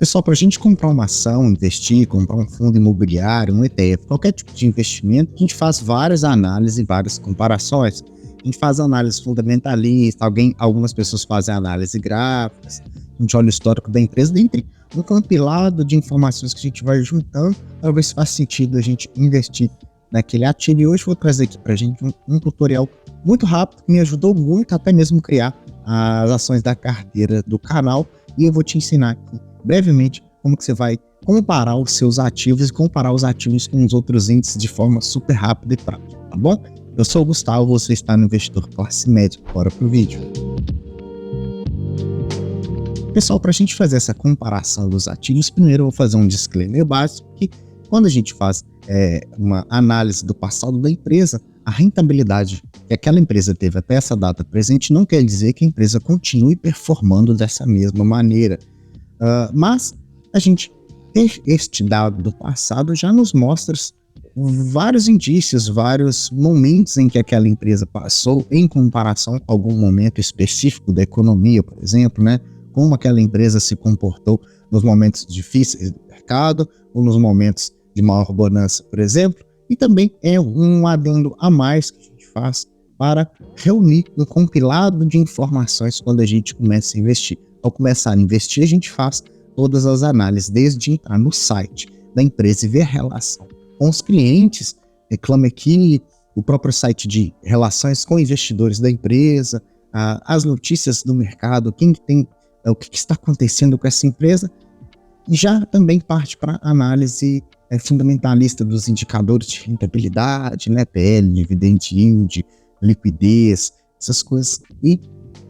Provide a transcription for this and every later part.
Pessoal, para a gente comprar uma ação, investir, comprar um fundo imobiliário, um ETF, qualquer tipo de investimento, a gente faz várias análises e várias comparações. A gente faz análise fundamentalista, algumas pessoas fazem análise gráficas, a gente olha o histórico da empresa, dentre um compilado de informações que a gente vai juntando para ver se faz sentido a gente investir naquele ativo. E hoje eu vou trazer aqui para a gente um tutorial muito rápido que me ajudou muito até mesmo criar as ações da carteira do canal, e eu vou te ensinar aqui brevemente como que você vai comparar os seus ativos e comparar os ativos com os outros índices de forma super rápida e prática, tá bom? Eu sou o Gustavo, você está no Investidor Classe Média. Bora pro vídeo. Pessoal, para a gente fazer essa comparação dos ativos, primeiro eu vou fazer um disclaimer básico que quando a gente faz uma análise do passado da empresa, a rentabilidade que aquela empresa teve até essa data presente não quer dizer que a empresa continue performando dessa mesma maneira. Mas a gente ter este dado do passado já nos mostra vários indícios, vários momentos em que aquela empresa passou em comparação com algum momento específico da economia, por exemplo, né? Como aquela empresa se comportou nos momentos difíceis do mercado ou nos momentos de maior bonança, por exemplo. E também é um adendo a mais que a gente faz para reunir um compilado de informações quando a gente começa a investir. Ao começar a investir, a gente faz todas as análises, desde entrar no site da empresa e ver a relação com os clientes, reclame aqui, o próprio site de relações com investidores da empresa, as notícias do mercado, o que está acontecendo com essa empresa, e já também parte para análise fundamentalista dos indicadores de rentabilidade, né, PL, dividend yield, liquidez, essas coisas. E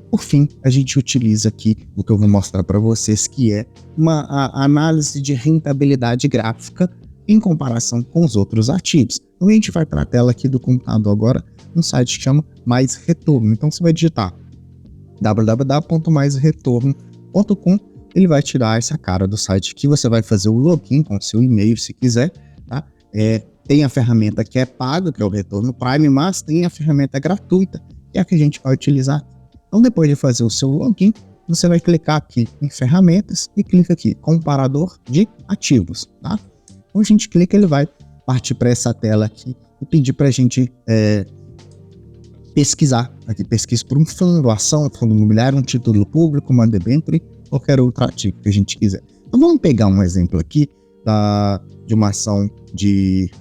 por fim, a gente utiliza aqui o que eu vou mostrar para vocês, que é uma análise de rentabilidade gráfica em comparação com os outros ativos. Então a gente vai para a tela aqui do computador agora, um site que chama Mais Retorno. Então você vai digitar www.maisretorno.com, ele vai tirar essa cara do site aqui, você vai fazer o login com o seu e-mail se quiser, tá? Tem a ferramenta que é paga, que é o Retorno Prime, mas tem a ferramenta gratuita, que é a que a gente vai utilizar. Então, depois de fazer o seu login, você vai clicar aqui em ferramentas e clica aqui, comparador de ativos, tá? Então, a gente clica, ele vai partir para essa tela aqui e pedir para a gente pesquisar. Aqui, pesquisa por um fundo, ação, fundo imobiliário, um título público, uma debênture, qualquer outro ativo que a gente quiser. Então, vamos pegar um exemplo aqui de uma ação de...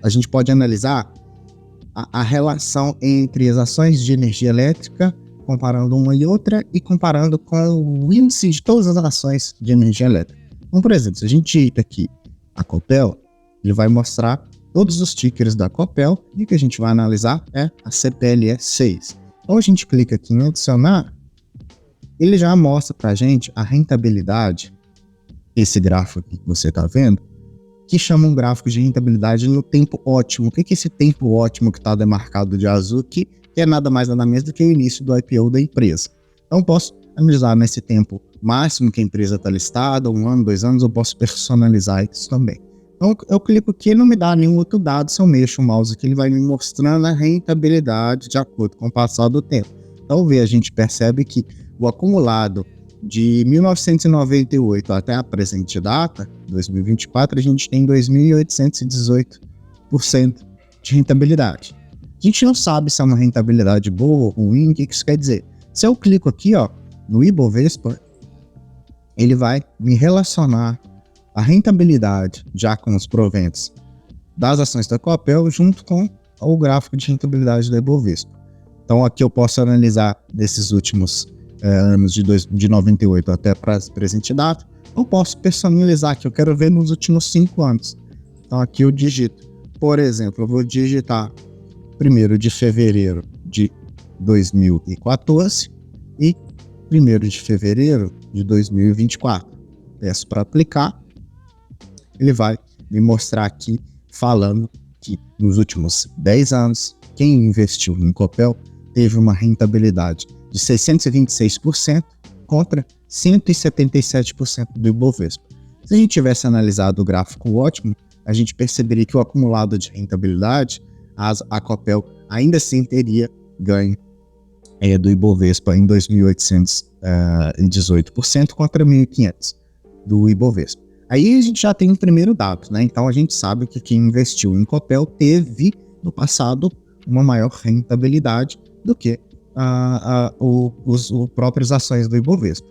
A gente pode analisar a relação entre as ações de energia elétrica, comparando uma e outra e comparando com o índice de todas as ações de energia elétrica. Então, por exemplo, se a gente digita aqui a Copel, ele vai mostrar todos os tickers da Copel, e o que a gente vai analisar é a CPLE 6. Então a gente clica aqui em adicionar, ele já mostra para a gente a rentabilidade, esse gráfico aqui que você está vendo, que chama um gráfico de rentabilidade no tempo ótimo. O que é esse tempo ótimo que está demarcado de azul aqui? Que é nada mais nada menos do que o início do IPO da empresa. Então posso analisar nesse tempo máximo que a empresa está listada, 1 ano, 2 anos, eu posso personalizar isso também. Então eu clico aqui e não me dá nenhum outro dado, se eu mexo o mouse aqui ele vai me mostrando a rentabilidade de acordo com o passar do tempo. Então a gente percebe que o acumulado de 1998 até a presente data, 2024, a gente tem 2.818% de rentabilidade. A gente não sabe se é uma rentabilidade boa ou ruim, o que isso quer dizer. Se eu clico aqui no Ibovespa, ele vai me relacionar a rentabilidade já com os proventos das ações da Copel junto com o gráfico de rentabilidade da Ibovespa. Então aqui eu posso analisar desses últimos anos de 98 até a presente data. Eu posso personalizar que eu quero ver nos últimos 5 anos. Então aqui eu digito, por exemplo, eu vou digitar 1º de fevereiro de 2014 e 1º de fevereiro de 2024. Peço para aplicar. Ele vai me mostrar aqui, falando que nos últimos 10 anos, quem investiu em Copel teve uma rentabilidade de 626% contra 177% do Ibovespa. Se a gente tivesse analisado o gráfico ótimo, a gente perceberia que o acumulado de rentabilidade, a Copel ainda assim teria ganho do Ibovespa em 2.818% contra 1.500%. do Ibovespa. Aí a gente já tem o primeiro dado, né? Então a gente sabe que quem investiu em Copel teve, no passado, uma maior rentabilidade do que os próprias ações do Ibovespa.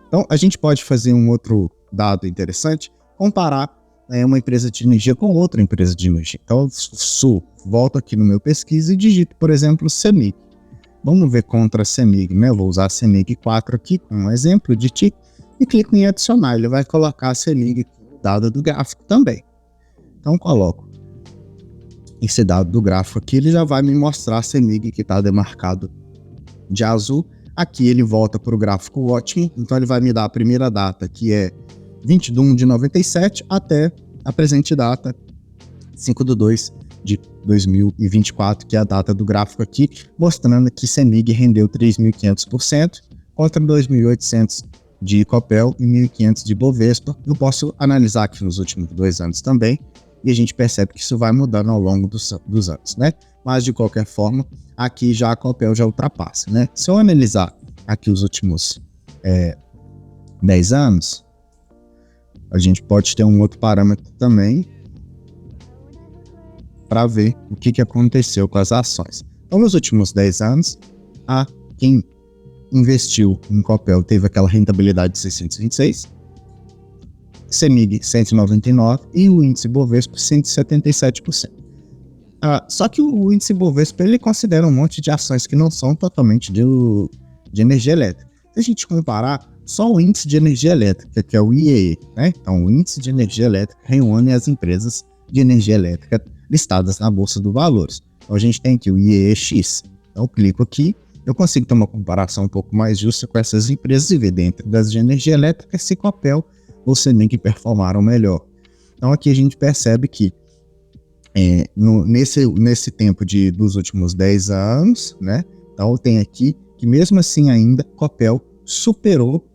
Então a gente pode fazer um outro dado interessante, comparar uma empresa de energia com outra empresa de energia. Então volto aqui no meu pesquisa e digito, por exemplo, CEMIG. Vamos ver contra a CEMIG, né? Eu vou usar a CEMIG 4 aqui, um exemplo de TIC, e clico em adicionar. Ele vai colocar a CEMIG dado do gráfico também. Então coloco esse dado do gráfico aqui, ele já vai me mostrar a CEMIG que está demarcado de azul. Aqui ele volta para o gráfico Watchman, então ele vai me dar a primeira data, que é 20/1/97, até a presente data, 5/2/2024, que é a data do gráfico aqui, mostrando que CEMIG rendeu 3.500% contra 2.800 de Copel e 1.500 de Bovespa. Eu posso analisar aqui nos últimos 2 anos também, e a gente percebe que isso vai mudando ao longo dos anos, né? Mas, de qualquer forma, aqui já a Copel já ultrapassa, né? Se eu analisar aqui os últimos 10 anos, a gente pode ter um outro parâmetro também para ver o que aconteceu com as ações. Então, nos últimos 10 anos, quem investiu em Copel teve aquela rentabilidade de 626, CEMIG 199 e o índice Bovespa 177%. Só que o índice Bovespa ele considera um monte de ações que não são totalmente de energia elétrica. Se a gente comparar só o índice de energia elétrica, que é o IEE, né? Então o índice de energia elétrica reúne as empresas de energia elétrica listadas na Bolsa de Valores. Então a gente tem aqui o IEX. Então eu clico aqui, eu consigo ter uma comparação um pouco mais justa com essas empresas e ver dentro das de energia elétrica se Copel ou CEMIG performaram melhor. Então aqui a gente percebe que nesse tempo dos últimos 10 anos, né? Então tem aqui que mesmo assim ainda Copel superou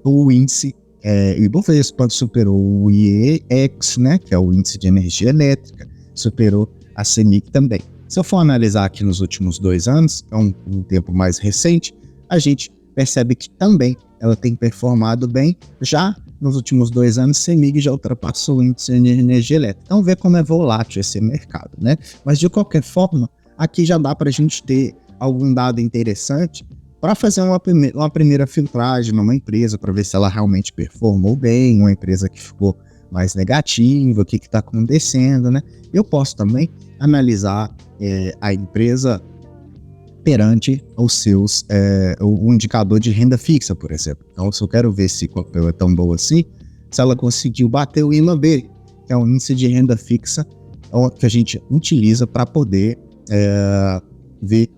o índice Ibovespa, superou o IEX, né? Que é o índice de energia elétrica, superou a CEMIG também. Se eu for analisar aqui nos últimos 2 anos, é um tempo mais recente, a gente percebe que também ela tem performado bem. Já nos últimos 2 anos, CEMIG já ultrapassou o índice de energia elétrica. Então vê como é volátil esse mercado, né? Mas de qualquer forma, aqui já dá para a gente ter algum dado interessante para fazer uma primeira filtragem numa empresa, para ver se ela realmente performou bem, uma empresa que ficou mais negativa, o que está acontecendo, né? Eu posso também analisar a empresa perante os seus, o indicador de renda fixa, por exemplo. Então, se eu quero ver se Copel é tão boa assim, se ela conseguiu bater o IMAB, que é um índice de renda fixa que a gente utiliza para poder ver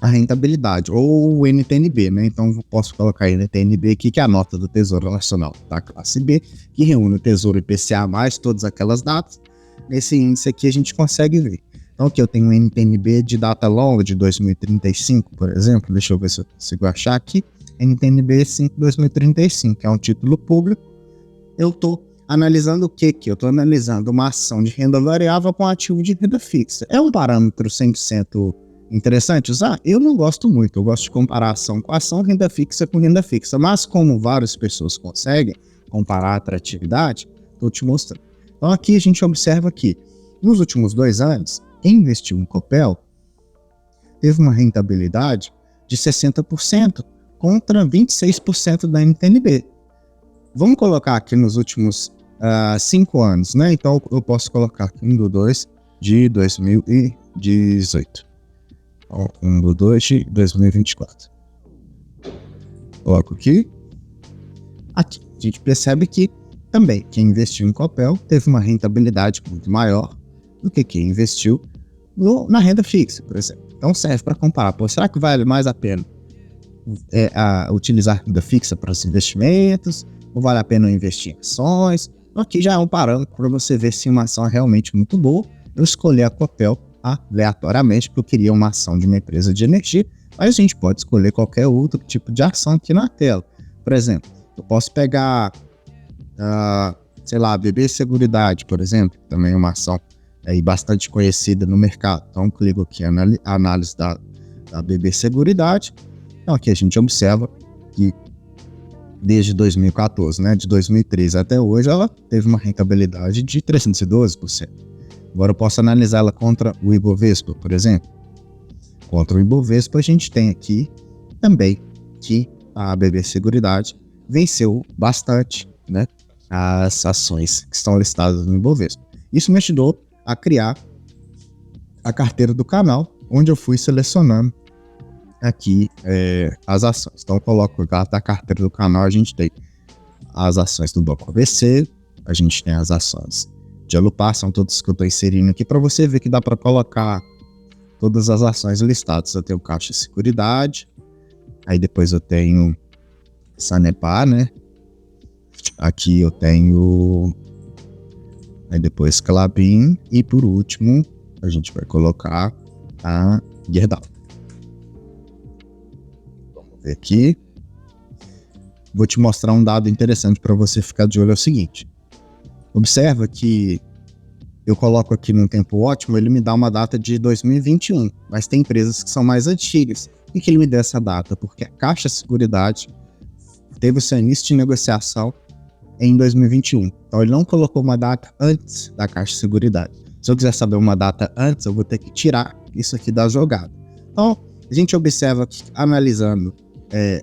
a rentabilidade, ou o NTNB, né? Então, eu posso colocar NTNB aqui, que é a nota do Tesouro Nacional da classe B, que reúne o Tesouro IPCA mais todas aquelas datas. Nesse índice aqui a gente consegue ver. Então aqui eu tenho um NTNB de data longa de 2035, por exemplo. Deixa eu ver se eu consigo achar aqui. NTNB 5/2035, que é um título público. Eu estou analisando o que aqui? Eu estou analisando uma ação de renda variável com ativo de renda fixa. É um parâmetro 100% interessante usar? Eu não gosto muito. Eu gosto de comparar ação com ação, renda fixa com renda fixa. Mas como várias pessoas conseguem comparar a atratividade, estou te mostrando. Então aqui a gente observa que nos últimos 2 anos, quem investiu em Copel teve uma rentabilidade de 60% contra 26% da NTNB. Vamos colocar aqui nos últimos 5 anos, né? Então eu posso colocar aqui 1/2 de 2018. 1/2 de 2024. Coloco aqui. Aqui a gente percebe que também quem investiu em Copel teve uma rentabilidade muito maior do que quem investiu na renda fixa, por exemplo. Então serve para comparar. Será que vale mais a pena utilizar renda fixa para os investimentos? Ou vale a pena investir em ações? Aqui já é um parâmetro para você ver se uma ação é realmente muito boa. Eu escolhi a Copel aleatoriamente porque eu queria uma ação de uma empresa de energia, mas a gente pode escolher qualquer outro tipo de ação aqui na tela. Por exemplo, eu posso pegar sei lá, BB Seguridade, por exemplo, que também é uma ação bastante conhecida no mercado. Então, clico aqui na análise da BB Seguridade. Então, aqui a gente observa que desde 2014, né? De 2013 até hoje, ela teve uma rentabilidade de 312%. Agora eu posso analisar ela contra o Ibovespa, por exemplo. Contra o Ibovespa, a gente tem aqui também que a BB Seguridade venceu bastante, né, as ações que estão listadas no Ibovespa. Isso me ajudou a criar a carteira do canal, onde eu fui selecionando aqui as ações. Então eu coloco lá da carteira do canal, a gente tem as ações do Banco ABC, a gente tem as ações de Alupar, são todas que eu estou inserindo aqui para você ver que dá para colocar todas as ações listadas. Eu tenho Caixa Seguridade, aí depois eu tenho Sanepar, né? Aqui eu tenho, aí depois Klabin e por último a gente vai colocar a Gerdau. Vamos ver aqui. Vou te mostrar um dado interessante para você ficar de olho, é o seguinte. Observa que eu coloco aqui num tempo ótimo, ele me dá uma data de 2021, mas tem empresas que são mais antigas. E que ele me dê essa data? Porque a Caixa Seguridade teve o seu início de negociação em 2021. Então ele não colocou uma data antes da Caixa Seguridade. Se eu quiser saber uma data antes, eu vou ter que tirar isso aqui da jogada. Então, a gente observa que, analisando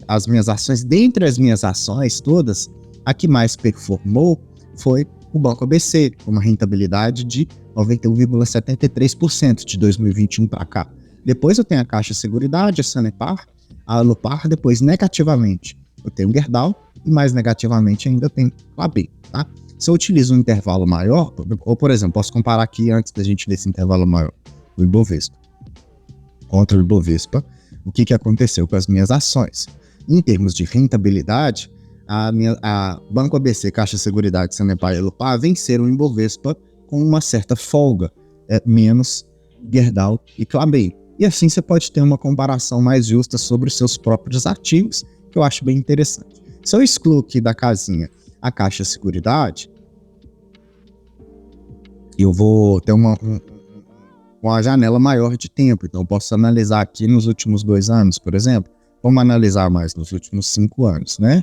as minhas ações, dentre as minhas ações todas, a que mais performou foi o Banco ABC, com uma rentabilidade de 91,73% de 2021 para cá. Depois eu tenho a Caixa Seguridade, a Sanepar, a Alupar, depois negativamente eu tenho o Gerdau e mais negativamente ainda eu tenho o AB, tá? Se eu utilizo um intervalo maior, ou por exemplo, posso comparar aqui antes da gente ver esse intervalo maior, o Ibovespa. Contra o Ibovespa, o que aconteceu com as minhas ações? Em termos de rentabilidade, a Banco ABC, Caixa Seguridade, Sanepar e Alupar venceram o Ibovespa com uma certa folga, menos Gerdau e Klabin. E assim você pode ter uma comparação mais justa sobre os seus próprios ativos, que eu acho bem interessante. Se eu excluo aqui da casinha a Caixa Seguridade, eu vou ter uma janela maior de tempo. Então eu posso analisar aqui nos últimos 2 anos, por exemplo. Vamos analisar mais nos últimos 5 anos, né?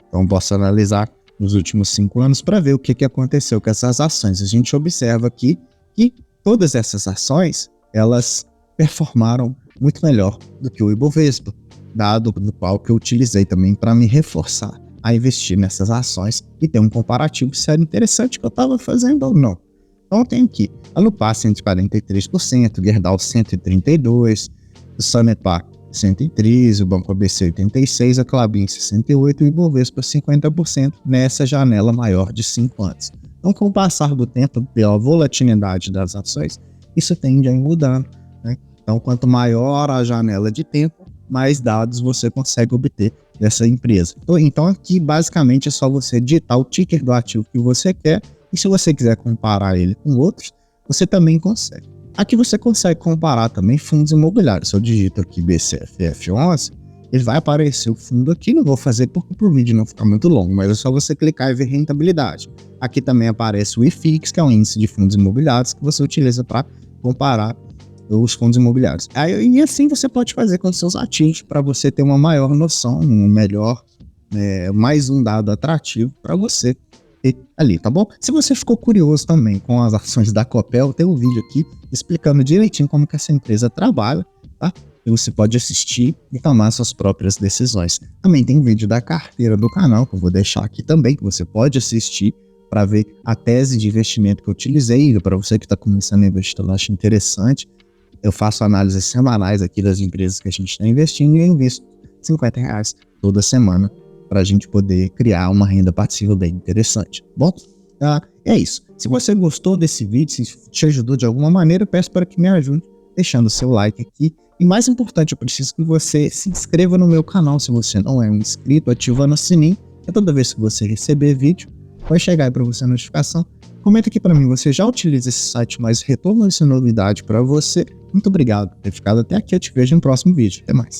Então posso analisar nos últimos 5 anos para ver o que aconteceu com essas ações. A gente observa aqui que todas essas ações, elas performaram muito melhor do que o Ibovespa, dado no qual que eu utilizei também para me reforçar a investir nessas ações e ter um comparativo se era interessante que eu estava fazendo ou não. Então eu tenho aqui a Alupar 143%, Gerdau 132%, o Sanepar 113%, o Banco ABC 86%, a Klabin 68% e o Ibovespa 50% nessa janela maior de 5 anos. Então, com o passar do tempo, pela volatilidade das ações, isso tende a ir mudando, né? Então, quanto maior a janela de tempo, mais dados você consegue obter dessa empresa. Então, aqui, basicamente, é só você digitar o ticker do ativo que você quer e se você quiser comparar ele com outros, você também consegue. Aqui você consegue comparar também fundos imobiliários. Se eu digito aqui BCFF11, ele vai aparecer o fundo aqui. Não vou fazer porque o vídeo não ficar muito longo, mas é só você clicar e ver rentabilidade. Aqui também aparece o IFIX, que é um índice de fundos imobiliários que você utiliza para comparar os fundos imobiliários. E assim você pode fazer com os seus ativos para você ter uma maior noção, um melhor, mais um dado atrativo para você ter ali, tá bom? Se você ficou curioso também com as ações da Copel, tem um vídeo aqui explicando direitinho como que essa empresa trabalha, tá? E você pode assistir e tomar suas próprias decisões. Também tem vídeo da carteira do canal, que eu vou deixar aqui também, que você pode assistir para ver a tese de investimento que eu utilizei. Para você que está começando a investir, eu acho interessante. Eu faço análises semanais aqui das empresas que a gente está investindo e eu invisto R$50 toda semana para a gente poder criar uma renda passiva bem interessante. Bom, é isso. Se você gostou desse vídeo, se te ajudou de alguma maneira, eu peço para que me ajude deixando o seu like aqui. E mais importante, eu preciso que você se inscreva no meu canal se você não é um inscrito, ativando o sininho. E toda vez que você receber vídeo, vai chegar aí para você a notificação. Comenta aqui para mim, você já utiliza esse site, mas retorna essa novidade para você. Muito obrigado por ter ficado até aqui, eu te vejo no próximo vídeo. Até mais.